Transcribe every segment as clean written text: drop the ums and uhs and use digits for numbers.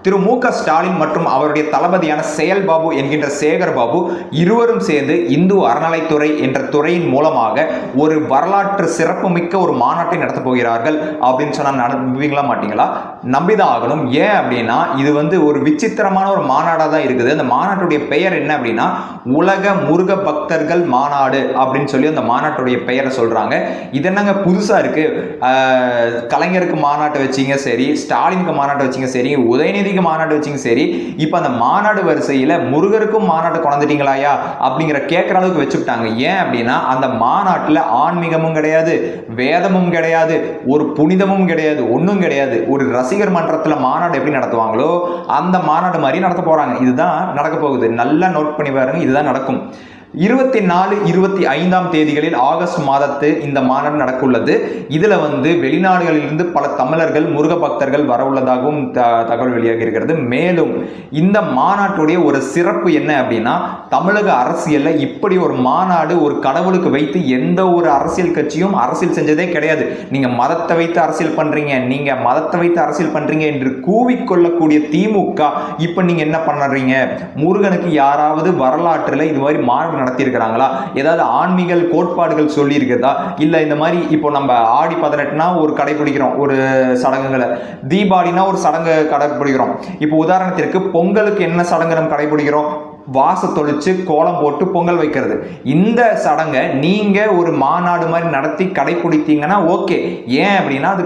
திரு மு.க. ஸ்டாலின் மற்றும் அவருடைய தளபதியான செயல்பாபு என்கின்ற சேகர்பாபு இருவரும் சேர்ந்து இந்து அறநிலைத்துறை என்ற துறையின் மூலமாக ஒரு வரலாற்று சிறப்புமிக்க ஒரு மாநாட்டை நடத்தப் போகிறார்கள் அப்படின்னு சொன்னா நம்புவீங்களா மாட்டீங்களா? நம்பிதான் ஆகணும். ஏன் அப்படின்னா இது ஒரு விசித்திரமான ஒரு மாநாடாக தான் இருக்குது. அந்த மாநாட்டுடைய பெயர் என்ன அப்படின்னா உலக முருக பக்தர்கள் மாநாடு அப்படின்னு சொல்லி அந்த மாநாட்டுடைய பெயரை சொல்றாங்க. இது என்னங்க புதுசா இருக்கு? கலைஞருக்கு மாநாட்டை வச்சிங்க சரி, ஸ்டாலினுக்கு மாநாட்டை வச்சிங்க சரி, உதயநிதிக்கு மாநாடு வச்சிங்க சரி, இப்போ அந்த மாநாடு வரிசையில் முருகருக்கும் மாநாடு கொண்டுட்டீங்களாயா அப்படிங்கிற கேட்குற அளவுக்கு வச்சுட்டாங்க. ஏன் அப்படின்னா அந்த மாநாட்டில் ஆன்மீகமும் கிடையாது, வேதமும் கிடையாது, ஒரு புனிதமும் கிடையாது, ஒன்றும் கிடையாது. ஒரு ரசிகர் மன்றத்தில் மாநாடு எப்படி நடத்துவாங்களோ அந்த மாநாடு மாதிரி நடத்த போறாங்க. இதுதான் நடக்க போகுது. நல்லா நோட் பண்ணி பாருங்க, இதுதான் நடக்கும். 24, 25ஆம் தேதிகளில் ஆகஸ்ட் மாதத்து இந்த மாநாடு நடக்க உள்ளது. இதுல வெளிநாடுகளிலிருந்து பல தமிழர்கள் முருக பக்தர்கள் வர உள்ளதாகவும் தகவல் வெளியாகி இருக்கிறது. மேலும் இந்த மாநாட்டுடைய ஒரு சிறப்பு என்ன அப்படின்னா தமிழக அரசியல்ல இப்படி ஒரு மாநாடு ஒரு கடவுளுக்கு வைத்து எந்த ஒரு அரசியல் கட்சியும் அரசியல் செஞ்சதே கிடையாது. நீங்க மதத்தை வைத்து அரசியல் பண்றீங்க, நீங்க மதத்தை வைத்து அரசியல் பண்றீங்க என்று கூவிக்கொள்ளக்கூடிய திமுக இப்ப நீங்க என்ன பண்றீங்க? முருகனுக்கு யாராவது வரலாற்றுல இது மாதிரி மாநாடு நடத்தி இருக்கிறாங்களா? ஏதாவது ஆன்மீக கோட்பாடுகள் சொல்லி இருக்கிறதா? இல்ல இந்த மாதிரி இப்போ நம்ம ஆடி 18னா ஒரு கடைபிடிக்கிறோம் ஒரு சடங்குகளை, தீபாவளினா ஒரு சடங்கு கடைபிடிக்கிறோம். இப்போ உதாரணத்திற்கு பொங்கலுக்கு என்ன சடங்கு நம்ம கடைபிடிக்கிறோம்? வாச தொழிச்சு கோலம் போட்டு பொங்கல் வைக்கிறது. இந்த சடங்கை நீங்க ஒரு மாநாடு மாதிரி நடத்தி கடைபிடித்தீங்கன்னா ஓகே. ஏன் அப்படின்னா அது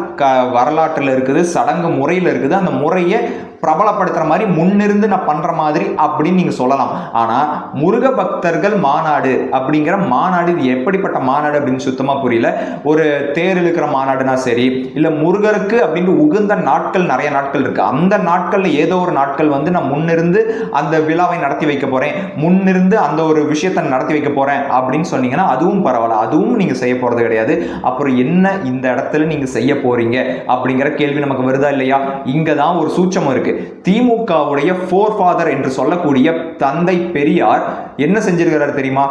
வரலாற்றில் இருக்குது, சடங்கு முறையில் இருக்குது. அந்த முறையை பிரபலப்படுத்துற மாதிரி முன்னிருந்து நான் பண்ற மாதிரி அப்படின்னு நீங்க சொல்லலாம். ஆனா முருக பக்தர்கள் மாநாடு அப்படிங்கிற மாநாடு இது எப்படிப்பட்ட மாநாடு அப்படின்னு சுத்தமா புரியல. ஒரு தேர் இழுக்கிற மாநாடுனா சரி, இல்ல முருகருக்கு அப்படின்னு உகந்த நாட்கள் நிறைய நாட்கள் இருக்கு. அந்த நாட்கள்ல ஏதோ ஒரு நாட்கள் நான் முன்னிருந்து அந்த விழாவை நடத்தி வைக்க போறேன், முன்னிருந்து அந்த ஒரு விஷயத்தை நடத்தி வைக்க போறேன் அப்படின்னு சொன்னீங்கன்னா அதுவும் பரவாயில்ல. அதுவும் நீங்க செய்ய போறது கிடையாது. அப்புறம் என்ன இந்த இடத்துல நீங்க செய்ய போறீங்க அப்படிங்கிற கேள்வி நமக்கு வருதா இல்லையா? இங்கதான் ஒரு சூட்சம் இருக்கு. திமுகவுடைய ஃபோர்ஃபாதர் என்று சொல்லக்கூடிய தந்தை பெரியார் என்ன செஞ்சிருக்கிறார் தெரியுமா?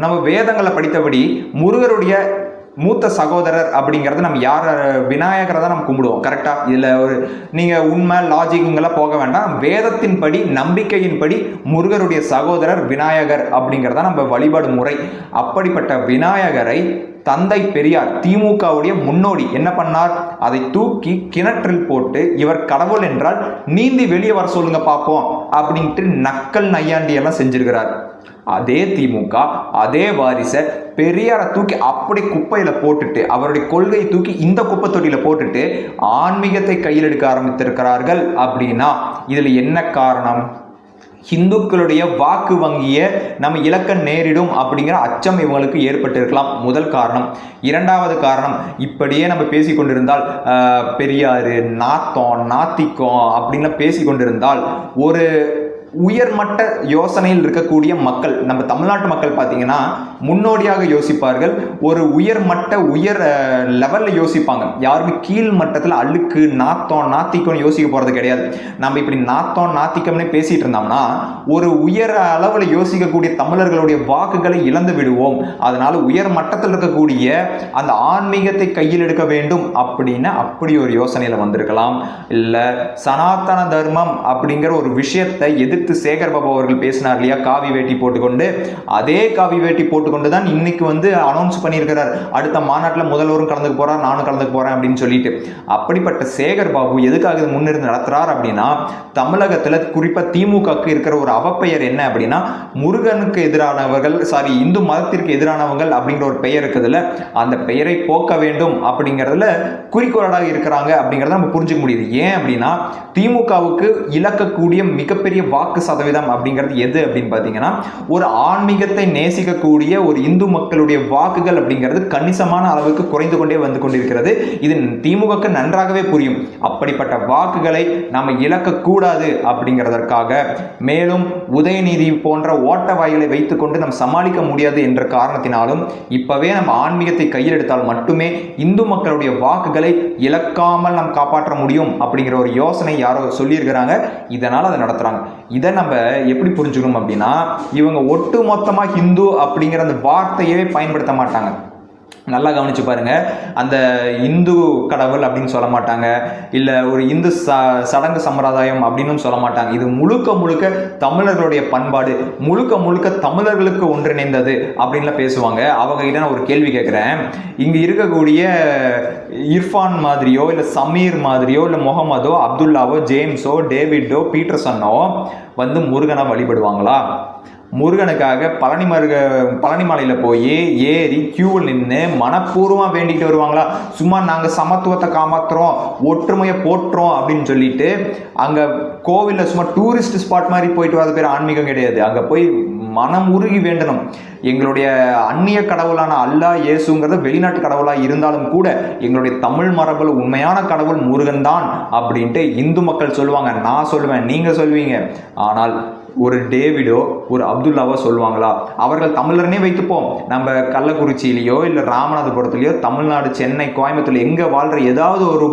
நம்ம வேதங்களை படித்தபடி முருகருடைய மூத்த சகோதரர் அப்படிங்கிறது நம்ம யார்? விநாயகரை தான் நம்ம கும்பிடுவோம். கரெக்டா? இதுல நீங்க உண்மை லாஜிக்குங்கெல்லாம் போக வேண்டாம். வேதத்தின்படி நம்பிக்கையின்படி முருகருடைய சகோதரர் விநாயகர் அப்படிங்கிறத நம்ம வழிபாடு முறை. அப்படிப்பட்ட விநாயகரை தந்தை பெரியார் திமுகவுடைய முன்னோடி என்ன பண்ணார்? அதை தூக்கி கிணற்றில் போட்டு இவர் கடவுள் என்றால் நீந்தி வெளியே வர சொல்லுங்க பார்ப்போம் அப்படின்ட்டு நக்கல் நையாண்டி எல்லாம் செஞ்சிருக்கிறார். அதே திமுக அதே வாரிசை பெரியாரை தூக்கி அப்படி குப்பையில போட்டுட்டு, அவருடைய கொள்கையை தூக்கி இந்த குப்பை தொட்டியில போட்டுட்டு ஆன்மீகத்தை கையில் எடுக்க ஆரம்பித்திருக்கிறார்கள். அப்படின்னா இதுல என்ன காரணம்? இந்துக்களுடைய வாக்கு வங்கியை நம்ம இலக்க நேரிடும் அப்படிங்கிற அச்சம் இவங்களுக்கு ஏற்பட்டிருக்கலாம். முதல் காரணம். இரண்டாவது காரணம், இப்படியே நம்ம பேசிக்கொண்டிருந்தால் பெரியாரு நாத்தம் நாத்திக்கம் அப்படின்னு பேசிக்கொண்டிருந்தால் ஒரு உயர்மட்ட யோசனையில் இருக்கக்கூடிய மக்கள், நம்ம தமிழ்நாட்டு மக்கள் பார்த்தீங்கன்னா முன்னோடியாக யோசிப்பார்கள். ஒரு உயர்மட்ட உயர் லெவலில் யோசிப்பாங்க. யாருமே கீழ் மட்டத்தில் அழுக்கு நாத்தம் நாத்திக்கம்னு யோசிக்க போகிறது கிடையாது. நம்ம இப்படி நாத்தம் நாத்திக்கம்னு பேசிட்டு இருந்தோம்னா ஒரு உயர் அளவில் யோசிக்கக்கூடிய தமிழர்களுடைய வாக்குகளை இழந்து விடுவோம். அதனால உயர் மட்டத்தில் இருக்கக்கூடிய அந்த ஆன்மீகத்தை கையில் எடுக்க வேண்டும் அப்படின்னு அப்படி ஒரு யோசனையில் வந்திருக்கலாம். இல்லை சனாதன தர்மம் அப்படிங்கிற ஒரு விஷயத்தை எதிர்த்து சேகர்பாபு அவர்கள் பேசினார் இல்லையா? காவி வேட்டி போட்டுக்கொண்டு, அதே காவி வேட்டி போட்டுக்கொண்டு தான் இன்னைக்கு அனௌன்ஸ் பண்ணியிருக்கிறார் அடுத்த மாநாட்டில் முதல்வரும் கலந்துக்க போறார், நானும் கலந்துக்க போறேன் அப்படின்னு சொல்லிட்டு. அப்படிப்பட்ட சேகர்பாபு எதுக்காக முன்னிருந்து நடத்துறார் அப்படின்னா தமிழகத்தில் குறிப்பா திமுகக்கு இருக்கிற ஒரு அவப்பெயர் என்ன அப்படின்னா முருகனுக்கு எதிரானவர்கள், இந்து மதத்திற்கு எதிரானவர்கள் அப்படிங்கிற ஒரு பெயர் இருக்குதுல்ல, அந்த பெயரை போக்க வேண்டும் அப்படிங்கிறதுல குறிக்கோளாக இருக்கிறாங்க அப்படிங்கிறத நம்ம புரிஞ்சுக்க முடியுது. ஏன் அப்படின்னா திமுகவுக்கு இழக்கக்கூடிய மிகப்பெரிய வாக்கு சதவீதம் அப்படிங்கிறது எது அப்படின்னு பார்த்தீங்கன்னா ஒரு ஆன்மீகத்தை நேசிக்கக்கூடிய ஒரு இந்து மக்களுடைய வாக்குகள் அப்படிங்கிறது கணிசமான அளவுக்கு குறைந்து கொண்டே வந்து கொண்டிருக்கிறது. இது திமுகக்கு நன்றாகவே புரியும். அப்படிப்பட்ட வாக்குகளை நாம இழக்கக்கூடாது அப்படிங்கிறதற்காக, மேலும் உதயநிதி போன்ற ஓட்ட வாய்களை வைத்துக்கொண்டு நம்ம சமாளிக்க முடியாது என்ற காரணத்தினாலும் இப்பவே நம்ம ஆன்மீகத்தை கையில் எடுத்தால் மட்டுமே இந்து மக்களுடைய வாக்குகளை இழக்காமல் நாம் காப்பாற்ற முடியும் அப்படிங்கிற ஒரு யோசனை யாரோ சொல்லியிருக்கிறாங்க. இதனால் அதை நடத்துறாங்க. இதை நம்ம எப்படி புரிஞ்சுக்கணும் அப்படின்னா இவங்க ஒட்டு மொத்தமாக ஹிந்து அப்படிங்கிற அந்த வார்த்தையவே பயன்படுத்த மாட்டாங்க. நல்லா கவனிச்சு பாருங்க. அந்த இந்து கடவுள் அப்படின்னு சொல்ல மாட்டாங்க, இல்லை ஒரு இந்து சடங்கு சம்பிரதாயம் அப்படின்னு சொல்ல மாட்டாங்க. இது முழுக்க முழுக்க தமிழர்களுடைய பண்பாடு, முழுக்க முழுக்க தமிழர்களுக்கு ஒன்றிணைந்தது அப்படின்லாம் பேசுவாங்க. அவங்க கிட்ட நான் ஒரு கேள்வி கேட்குறேன். இங்கே இருக்கக்கூடிய இர்ஃபான் மாதிரியோ இல்லை சமீர் மாதிரியோ இல்லை முகமதோ அப்துல்லாவோ ஜேம்ஸோ டேவிட்டோ பீட்டர்சனோ வந்து முருகனை வழிபடுவாங்களா? முருகனுக்காக பழனி மலையில் போய் ஏறி கியூவில் நின்று மனப்பூர்வமாக வேண்டிகிட்டு வருவாங்களா? சும்மா நாங்கள் சமத்துவத்தை காமாத்துறோம், ஒற்றுமையை போட்டுறோம் அப்படின்னு சொல்லிட்டு அங்கே கோவிலில் சும்மா டூரிஸ்ட் ஸ்பாட் மாதிரி போயிட்டு வர பேர் ஆன்மீகம் கிடையாது. அங்கே போய் மனம் உருகி வேண்டணும். எங்களுடைய அந்நிய கடவுளான அல்லாஹ் இயேசுங்கிறது வெளிநாட்டு கடவுளாக இருந்தாலும் கூட எங்களுடைய தமிழ் மரபில் உண்மையான கடவுள் முருகன் தான் அப்படின்ட்டு இந்து மக்கள் சொல்லுவாங்க. நான் சொல்லுவேன், நீங்கள் சொல்வீங்க. ஆனால் ஒரு டேவிடோ ஒரு அப்துல்லாவோ சொல்லுவாங்களா? அவர்கள் தமிழர்னே வைத்துப்போம். நம்ம கள்ளக்குறிச்சியிலையோ இல்லை ராமநாதபுரத்துலையோ தமிழ்நாடு சென்னை கோயம்புத்தூர் எங்கே வாழ்கிற ஏதாவது ஒரு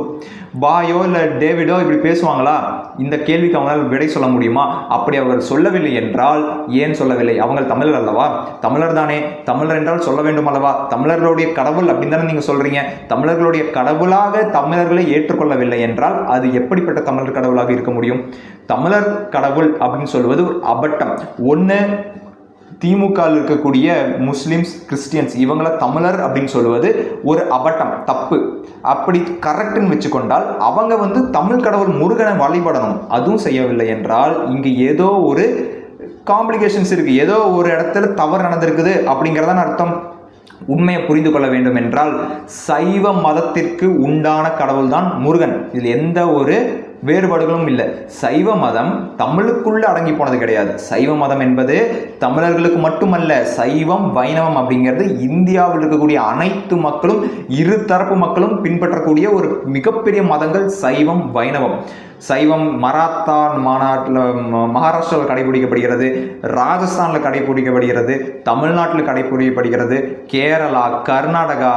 பாயோ இல்லை டேவிடோ இப்படி பேசுவாங்களா? இந்த கேள்விக்கு அவங்களால் விடை சொல்ல முடியுமா? அப்படி அவர் சொல்லவில்லை என்றால் ஏன் சொல்லவில்லை? அவங்க தமிழர் அல்லவா? தமிழர் தானே. தமிழர் என்றால் சொல்ல வேண்டும் அல்லவா? தமிழர்களுடைய கடவுள் அப்படின்னு தானே நீங்கள் சொல்கிறீங்க. தமிழர்களுடைய கடவுளாக தமிழர்களை ஏற்றுக்கொள்ளவில்லை என்றால் அது எப்படிப்பட்ட தமிழர் கடவுளாக இருக்க முடியும்? தமிழர் கடவுள் அப்படின்னு சொல்வது ஒரு அபட்டம். ஒன்று திமுக இருக்கக்கூடிய முஸ்லிம்ஸ் கிறிஸ்டியன்ஸ் இவங்கள தமிழர் அப்படின்னு சொல்லுவது ஒரு அபட்டம், தப்பு. அப்படி கரெக்டுன்னு வச்சுக்கொண்டால் அவங்க வந்து தமிழ் கடவுள் முருகனை வழிபடணும். அதுவும் செய்யவில்லை என்றால் இங்கு ஏதோ ஒரு காம்ப்ளிகேஷன்ஸ் இருக்குது, ஏதோ ஒரு இடத்துல தவறு நடந்திருக்குது அப்படிங்கிறதான் அர்த்தம். உண்மையை புரிந்து கொள்ள வேண்டும் என்றால் சைவ மதத்திற்கு உண்டான கடவுள் தான் முருகன். இதில் எந்த ஒரு வேறுபாடுகளும் இல்லை. சைவ மதம் தமிழுக்குள்ள அடங்கி போனது கிடையாது. சைவ மதம் என்பது தமிழர்களுக்கு மட்டுமல்ல, சைவம் வைணவம் அப்படிங்கிறது இந்தியாவில் இருக்கக்கூடிய அனைத்து மக்களும், இரு தரப்பு மக்களும் பின்பற்றக்கூடிய ஒரு மிகப்பெரிய மதங்கள் சைவம் வைணவம். சைவம் மராத்தான் மாநாட்டில் மகாராஷ்டிராவில் கடைபிடிக்கப்படுகிறது, ராஜஸ்தானில் கடைபிடிக்கப்படுகிறது, தமிழ்நாட்டில் கடைபிடிக்கப்படுகிறது, கேரளா, கர்நாடகா,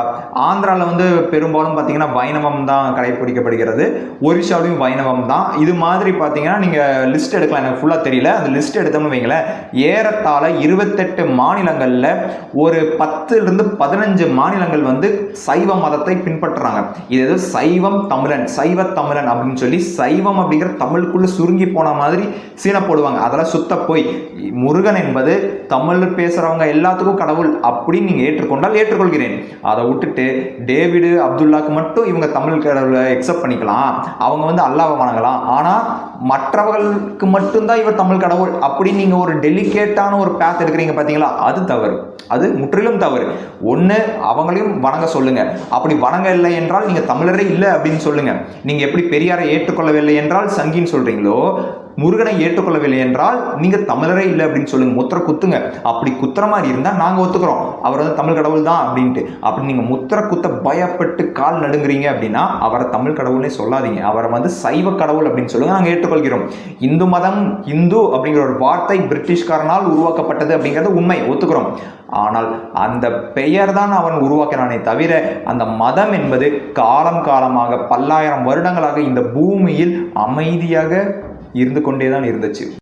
ஆந்திராவில் வந்து பெரும்பாலும் பார்த்தீங்கன்னா வைணவம் தான் கடைபிடிக்கப்படுகிறது, ஒரிசாவிலும் வைணவம் தான். இது மாதிரி பார்த்தீங்கன்னா நீங்கள் லிஸ்ட் எடுக்கலாம், எனக்கு ஃபுல்லாக தெரியல. அந்த லிஸ்ட் எடுத்தோம்னு வைங்களேன், ஏறத்தாழ 28 மாநிலங்களில் ஒரு 10லிருந்து 15 மாநிலங்கள் வந்து சைவ மதத்தை பின்பற்றுறாங்க. இது சைவம் தமிழன், சைவ தமிழன் அப்படின்னு சொல்லி சைவம் அப்படிங்கிற தமிழுக்குள்ள சுருங்கி போன மாதிரி சீன போடுவாங்க. அதெல்லாம் சுத்த போய். முருகன் என்பது தமிழ் பேசுறவங்க எல்லாத்துக்கும் கடவுள் அப்படின்னு நீங்க ஏற்றுக்கொண்டால் ஏற்றுக்கொள்கிறேன். அதை விட்டுட்டு டேவிடு அப்துல்லாக்கு மட்டும் இவங்க தமிழ் கடவுளை எக்ஸப்ட் பண்ணிக்கலாம், அவங்க வந்து அல்லாஹ்வை வணங்கலாம், ஆனா மற்றவர்களுக்கு மட்டும்தான் இவர் தமிழ் கடவுள் அப்படின்னு நீங்க ஒரு டெலிகேட்டான ஒரு பேத் எடுக்கிறீங்க பார்த்தீங்களா? அது தவறு, அது முற்றிலும் தவறு. ஒன்று அவங்களையும் வணங்க சொல்லுங்க. அப்படி வணங்க இல்லை என்றால் நீங்க தமிழரே இல்லை அப்படின்னு சொல்லுங்க. நீங்க எப்படி பெரியாரை ஏற்றுக்கொள்ளவில்லை என்றால் சங்கின்னு சொல்றீங்களோ, முருகனை ஏற்றுக்கொள்ளவில்லை என்றால் நீங்க தமிழரே இல்லை அப்படின்னு சொல்லுங்க. முத்திர குத்துங்க. அப்படி குத்துற மாதிரி இருந்தால் நாங்க ஒத்துக்கிறோம், அவர் வந்து தமிழ் கடவுள் தான் அப்படின்ட்டு. அப்படி நீங்க முத்திர குத்த பயப்பட்டு கால் நடுங்குறீங்க அப்படின்னா அவரை தமிழ் கடவுள்னே சொல்லாதீங்க, அவரை வந்து சைவ கடவுள் அப்படின்னு சொல்லுங்க, நாங்கள் ஏற்றுக்கொள்கிறோம். இந்து மதம், இந்து அப்படிங்கிற ஒரு வார்த்தை பிரிட்டிஷ்காரனால் உருவாக்கப்பட்டது அப்படிங்கிறது உண்மை, ஒத்துக்கிறோம். ஆனால் அந்த பெயர் தான் அவன் உருவாக்கினானே தவிர அந்த மதம் என்பது காலம் காலமாக பல்லாயிரம் வருடங்களாக இந்த பூமியில் அமைதியாக இருந்து கொண்டே தான் இருந்துச்சு.